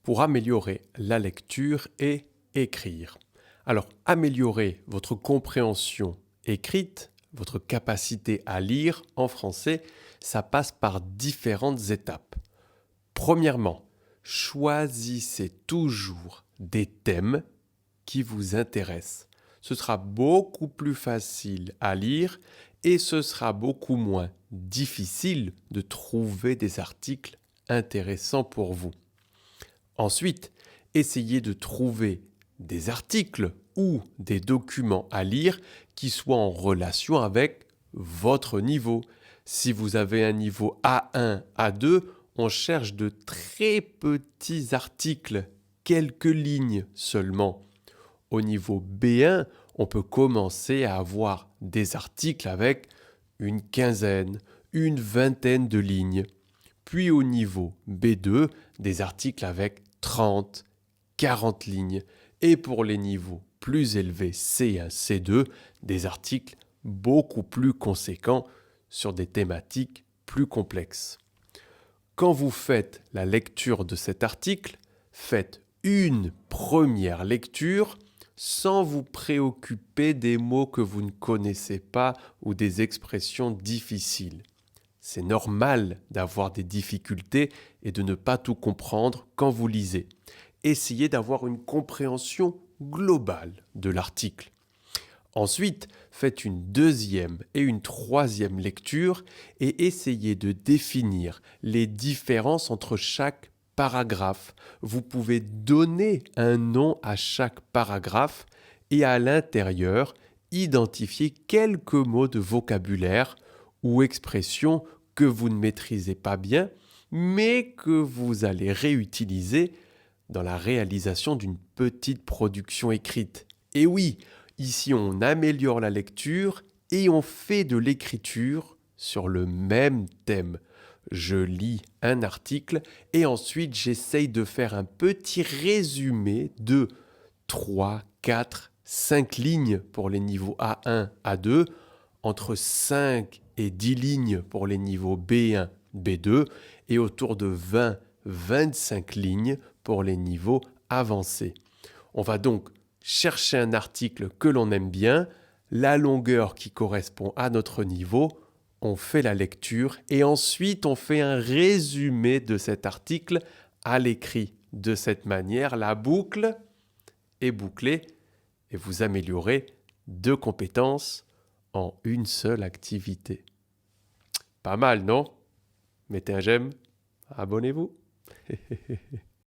pour améliorer la lecture et écrire. Alors, améliorer votre compréhension écrite, votre capacité à lire en français, ça passe par différentes étapes. Premièrement, choisissez toujours des thèmes qui vous intéressent. Ce sera beaucoup plus facile à lire et ce sera beaucoup moins difficile de trouver des articles intéressants pour vous. Ensuite, essayez de trouver des articles ou des documents à lire qui soient en relation avec votre niveau. Si vous avez un niveau A1, A2, on cherche de très petits articles, quelques lignes seulement. Au niveau B1, on peut commencer à avoir des articles avec une quinzaine, une vingtaine de lignes. Puis au niveau B2, des articles avec 30, 40 lignes. Et pour les niveaux plus élevés C1, C2, des articles beaucoup plus conséquents sur des thématiques plus complexes. Quand vous faites la lecture de cet article, faites une première lecture sans vous préoccuper des mots que vous ne connaissez pas ou des expressions difficiles. C'est normal d'avoir des difficultés et de ne pas tout comprendre quand vous lisez. Essayez d'avoir une compréhension globale de l'article. Ensuite, faites une deuxième et une troisième lecture et essayez de définir les différences entre chaque paragraphe. Vous pouvez donner un nom à chaque paragraphe et à l'intérieur, identifier quelques mots de vocabulaire ou expressions que vous ne maîtrisez pas bien, mais que vous allez réutiliser dans la réalisation d'une petite production écrite. Et oui, ici on améliore la lecture et on fait de l'écriture sur le même thème. Je lis un article et ensuite j'essaye de faire un petit résumé de 3, 4, 5 lignes pour les niveaux A1, A2, entre 5 et 10 lignes pour les niveaux B1, B2 et autour de 20, 25 lignes pour les niveaux avancés. On va donc chercher un article que l'on aime bien, la longueur qui correspond à notre niveau, on fait la lecture et ensuite on fait un résumé de cet article à l'écrit. De cette manière, la boucle est bouclée et vous améliorez 2 compétences en une seule activité. Pas mal, non? Mettez un j'aime, abonnez-vous.